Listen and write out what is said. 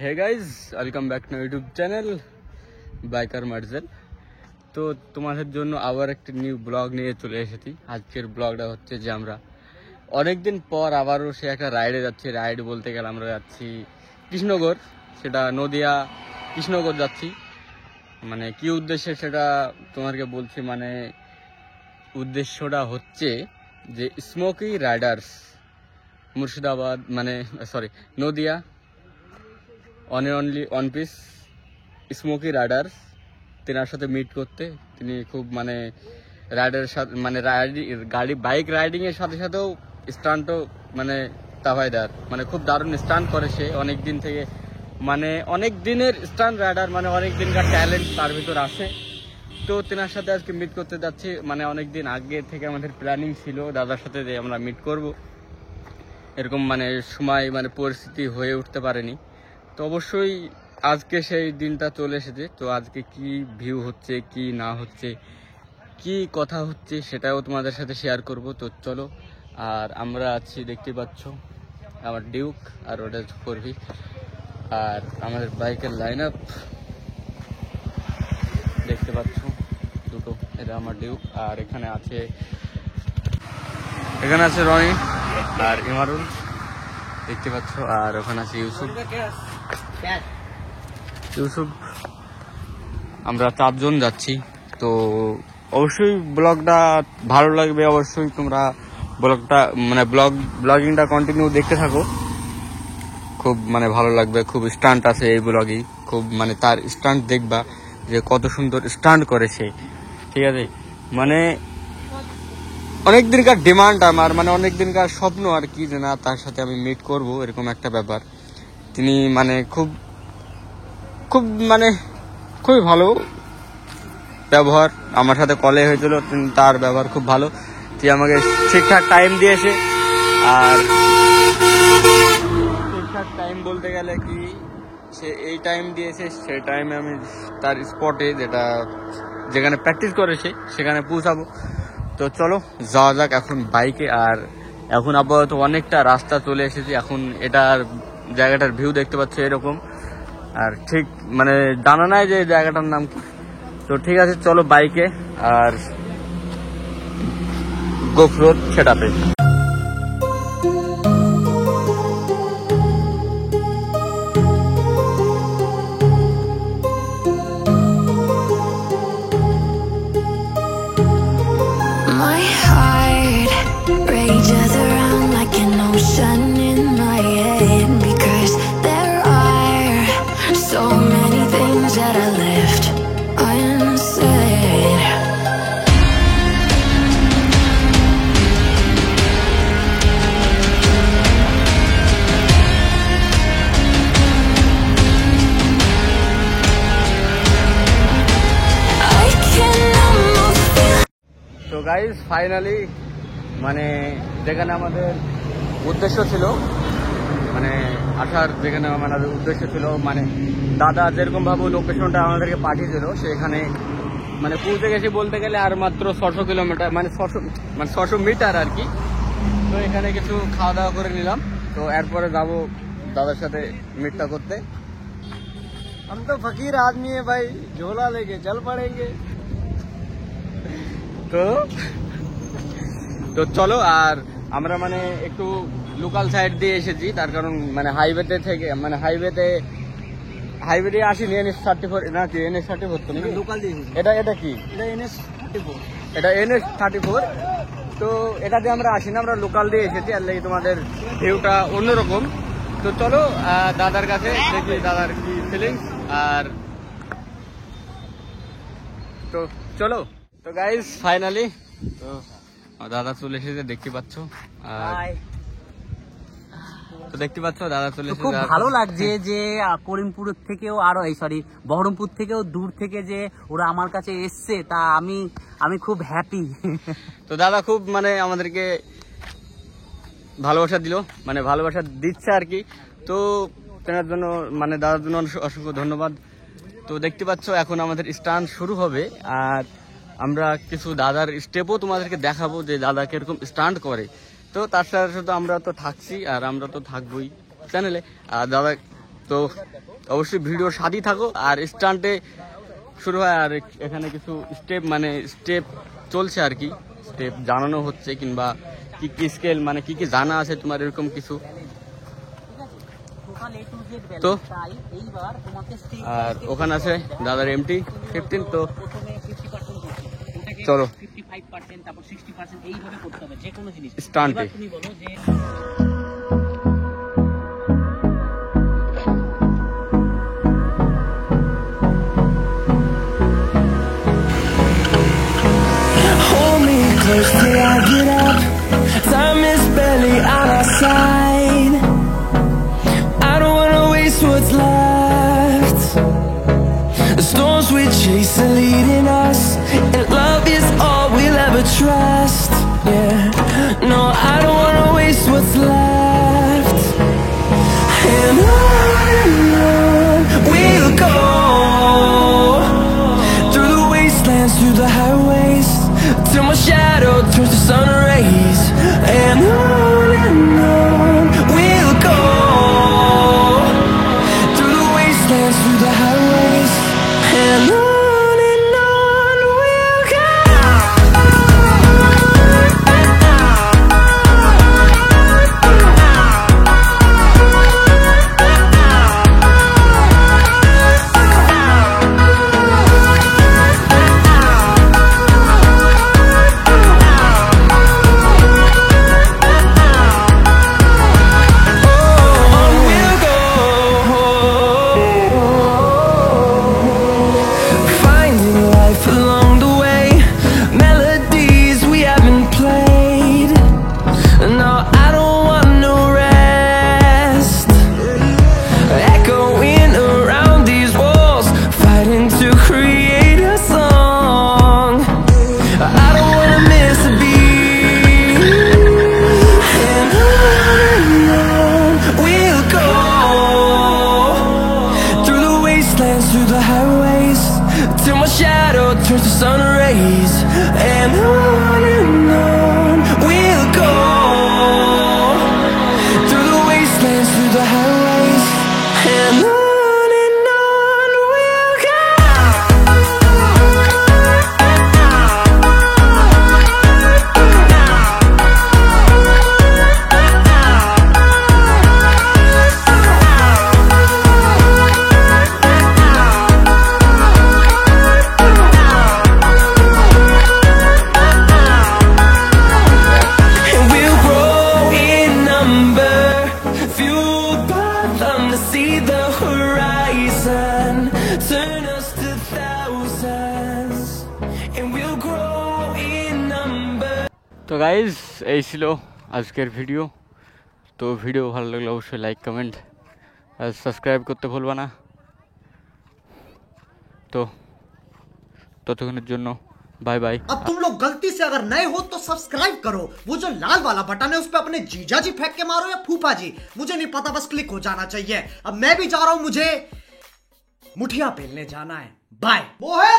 Hey guys, welcome back to YouTube channel biker মার্জেল। তো তোমাদের জন্য আবার একটি নিউ ব্লগ নিয়ে চলে এসেছি। আজকের ব্লগটা হচ্ছে যে আমরা অনেকদিন পর আবারও সে একটা রাইডে যাচ্ছি। রাইড বলতে গেলে আমরা যাচ্ছি কৃষ্ণগড়, সেটা নদিয়া কৃষ্ণগড় যাচ্ছি। মানে কি উদ্দেশ্যে সেটা তোমাদেরকে বলছি। মানে উদ্দেশ্যটা হচ্ছে যে স্মোকি রাইডার্স মুর্শিদাবাদ, মানে sorry Nadia only one piece smoky Riders, তেনার সাথে মিট করতে। তিনি খুব মানে রাইডারের সাথে মানে গাড়ি বাইক রাইডিংয়ের সাথে সাথেও স্টান্টও মানে তাভাইদার, মানে খুব দারুণ স্টান্ট করে সে অনেক দিন থেকে। মানে অনেক দিনের স্টান্ট রাইডার, মানে অনেক দিনকার ট্যালেন্ট তার ভিতর আছে। তো তেনার সাথে আজকে মিট করতে যাচ্ছি। মানে অনেক দিন আগে থেকে আমাদের প্ল্যানিং ছিল দাদার সাথে যে আমরা মিট করব, এরকম মানে সময় মানে পরিস্থিতি হয়ে উঠতে পারেনি। তো অবশ্যই আজকে সেই দিনটা চলে এসেছে। তো আজকে কি ভিউ হচ্ছে, কি না হচ্ছে, কি কথা হচ্ছে সেটাও তোমাদের সাথে শেয়ার করব। তো চলো। আর আমরা আছি, দেখতে পাচ্ছ আমার ডিউক আর ওটা করবি, আর আমাদের বাইকের লাইন আপ দেখতে পাচ্ছ দুটো। এটা আমার ডিউক, আর এখানে আছে রনি আর ইমারুল দেখতে পাচ্ছ, আর ওখানে আছে ইউসুফ। আমরা 4 জন যাচ্ছি। তো অবশ্যই ব্লগটা ভালো লাগবে, অবশ্যই তোমরা ব্লগটা মানে ব্লগিংটা কন্টিনিউ দেখতে থাকো। খুব মানে ভালো লাগবে। খুব স্টান্ট আছে এই ব্লগই, খুব মানে তার স্টান্ট দেখবা যে কত সুন্দর স্টান্ট করে সে, ঠিক আছে। মানে অনেক দিনকার ডিমান্ড আমার, মানে অনেক দিনকার স্বপ্ন আর কি, যে না তার সাথে আমি মিট করব, এরকম একটা ব্যাপার। তিনি মানে খুব মানে খুবই ভালো ব্যবহার। আমার সাথে কলে হয়েছিল, তার ব্যবহার খুব ভালো। তুই আমাকে ঠিকঠাক টাইম দিয়েছে, আর ঠিকঠাক টাইম বলতে গেলে কি সে এই টাইম দিয়েছে, সেই টাইমে আমি তার স্পটে যেখানে প্র্যাকটিস করেছে সেখানে পৌঁছাবো। তো চলো যাওয়া যাক এখন বাইকে। আর এখন আপাতত অনেকটা রাস্তা চলে এসেছি। এখন এটার জায়গাটার ভিউ দেখতে পাচ্ছ এরকম, আর ঠিক মানে জানা নাই যে জায়গাটার নাম কি। তো ঠিক আছে, চলো বাইকে আর GoPro সেটআপে। My heart rages around like an ocean in my head, because there are so many things that I left unsaid. I can almost feel. তো গাইজ ফাইনালি মানে যেখানে আমাদের উদ্দেশ্য ছিল, মানে আসার যেখানে আমাদের উদ্দেশ্য ছিল, মানে দাদা যেরকমভাবে লোকেশনটা আমাদেরকে পাঠিয়েছিল সেখানে মানে পৌঁছে গেছি বলতে গেলে। আর মাত্র 600 কিলোমিটার, মানে 600 মিটার আর কি। তো এখানে কিছু খাওয়া দাওয়া করে নিলাম। তো এরপরে যাব দাদার সাথে মিটটা করতে। हम तो फकीर आदमी है भाई, झोला लेके चल पड़ेंगे। তো চলো। আর আমরা মানে একটু লোকাল সাইড দিয়ে এসেছি, তার কারণ মানে হাইওয়েতে থেকে মানে হাইওয়ে আসিনি। NH34 নাকি NH34 তো নাকি? लोकल দিয়ে এটা কি? এটা NH34। এটা NH34। তো এটা দিয়ে আমরা আসিনি, আমরা লোকাল দিয়ে এসেছি। আর লেগে তোমাদের ভিউটা অন্যরকম। তো চলো দাদার কাছে দেখি দাদার কি ফিলিংস। আর তো চলো। তো গাইজ ফাইনালি তো দাদা চলে এসেছে, দেখতে পাচ্ছ। তো দেখতে পাচ্ছ দাদা চলে এসেছে। খুব ভালো লাগছে যে করিমপুর থেকেও আরো বহরমপুর থেকেও দূর থেকে যে ওরা আমার কাছে এসছে, তা আমি খুব হ্যাপি। তো দাদা খুব মানে আমাদেরকে ভালোবাসা দিল, মানে ভালোবাসা দিচ্ছে আর কি। তো তেনার জন্য মানে দাদার জন্য অসংখ্য ধন্যবাদ। তো দেখতে পাচ্ছ এখন আমাদের স্টান্ট শুরু হবে, আর আমরা কিছু দাদার স্টেপও তোমাদেরকে দেখাবো যে দাদা কিরকম স্টান্ট করে। তো তার সাথে সাথে আমরা তো থাকছি, আর আমরা তো থাকবোই চ্যানেলে। আর দাদা তো অবশ্যই ভিডিওর সাথেই থাকো। আর স্টান্টে শুরু হয়, আর এখানে কিছু স্টেপ চলছে আর কি, স্টেপ জানানো হচ্ছে, কিংবা কি কি স্কেল মানে কি কি জানা আছে তোমার এরকম কিছু। তো আর ওখানে আছে দাদার MT-15। তো চলো স্টান্টে। Hold me close till I get up. Time is barely on our side. I don't wanna waste what's left. The storms we chase are leading us, and love is all we'll ever trust. Yeah, no, I don't wanna waste what's left. And on we'll go, through the wastelands, through the highways, till my shadow turns to sun rays. And on we'll go, through the wastelands, through the highways. And on we'll go. Finding life along the way, melodies we haven't played. No, I don't want no rest. Echoing around these walls, fighting to create a song. I don't wanna miss a beat. And on we'll go, through the wastelands, through the highways, till my shadow turns to sun rays. And on we'll go, through the wastelands, through the highways. And on we'll go. And we'll grow in number, fueled by them to see the horizon, turn us to thousands. And we'll grow in number. তো guys এই ছিল আজকের video. তো video ভালো লাগলে অবশ্যই like, comment আর subscribe করতে ভুলবা না। তো ততক্ষণের জন্য बाय बाय। अब तुम लोग गलती से अगर नए हो तो सब्सक्राइब करो, वो जो लाल वाला बटन है उस पे अपने जीजा जी फेंक के मारो या फूफा जी, मुझे नहीं पता, बस क्लिक हो जाना चाहिए। अब मैं भी जा रहा हूं, मुझे मुठिया पेलने जाना है। बाय। वो है